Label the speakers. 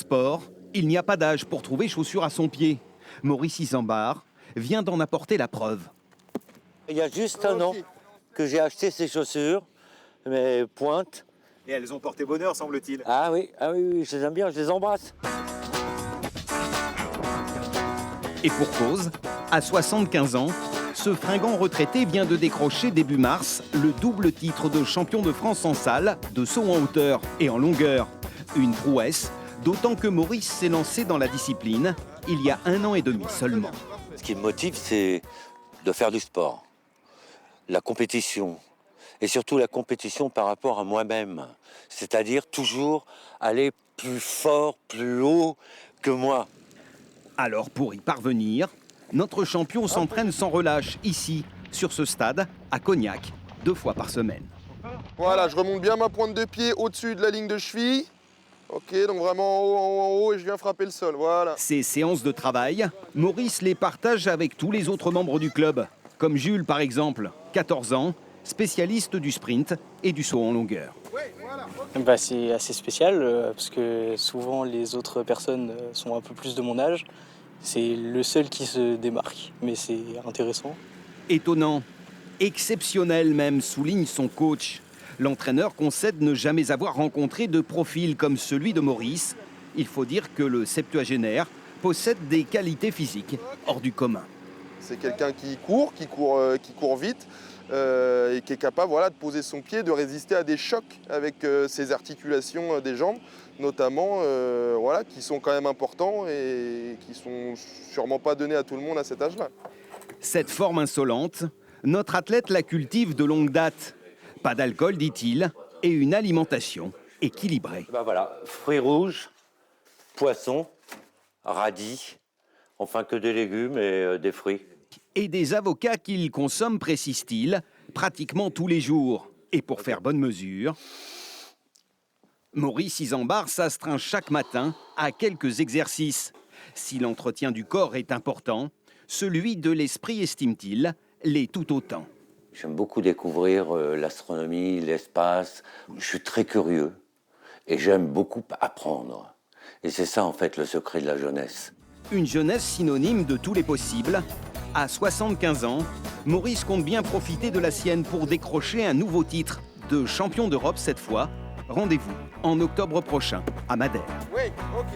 Speaker 1: Sport, il n'y a pas d'âge pour trouver chaussures à son pied. Maurice Isambard vient d'en apporter la preuve.
Speaker 2: Il y a juste un an que j'ai acheté ces chaussures, mes pointes.
Speaker 3: Et elles ont porté bonheur, semble-t-il.
Speaker 2: Ah oui, oui, je les aime bien, je les embrasse.
Speaker 1: Et pour cause, à 75 ans, ce fringant retraité vient de décrocher début mars le double titre de champion de France en salle, de saut en hauteur et en longueur. Une prouesse, d'autant que Maurice s'est lancé dans la discipline il y a 1 an et demi seulement.
Speaker 2: Ce qui me motive, c'est de faire du sport, la compétition, et surtout la compétition par rapport à moi-même. C'est-à-dire toujours aller plus fort, plus haut que moi.
Speaker 1: Alors pour y parvenir, notre champion s'entraîne sans relâche ici, sur ce stade, à Cognac, 2 fois par semaine.
Speaker 4: Voilà, je remonte bien ma pointe de pied au-dessus de la ligne de cheville. Ok, donc vraiment en haut et je viens frapper le sol, voilà.
Speaker 1: Ces séances de travail, Maurice les partage avec tous les autres membres du club, comme Jules par exemple, 14 ans, spécialiste du sprint et du saut en longueur.
Speaker 5: C'est assez spécial parce que souvent les autres personnes sont un peu plus de mon âge. C'est le seul qui se démarque, mais c'est intéressant.
Speaker 1: Étonnant, exceptionnel même, souligne son coach. L'entraîneur concède ne jamais avoir rencontré de profil comme celui de Maurice. Il faut dire que le septuagénaire possède des qualités physiques hors du commun.
Speaker 4: C'est quelqu'un qui court vite et qui est capable de poser son pied, de résister à des chocs avec ses articulations des jambes, notamment qui sont quand même importants et qui sont sûrement pas donnés à tout le monde à cet âge-là.
Speaker 1: Cette forme insolente, notre athlète la cultive de longue date. Pas d'alcool, dit-il, et une alimentation équilibrée.
Speaker 2: Fruits rouges, poissons, radis, enfin que des légumes et des fruits.
Speaker 1: Et des avocats qu'il consomme, précise-t-il, pratiquement tous les jours. Et pour faire bonne mesure, Maurice Isambard s'astreint chaque matin à quelques exercices. Si l'entretien du corps est important, celui de l'esprit, estime-t-il, l'est tout autant.
Speaker 2: J'aime beaucoup découvrir l'astronomie, l'espace. Je suis très curieux et j'aime beaucoup apprendre. Et c'est ça en fait le secret de la jeunesse.
Speaker 1: Une jeunesse synonyme de tous les possibles. À 75 ans, Maurice compte bien profiter de la sienne pour décrocher un nouveau titre de champion d'Europe cette fois. Rendez-vous en octobre prochain à Madère.
Speaker 4: Oui, ok.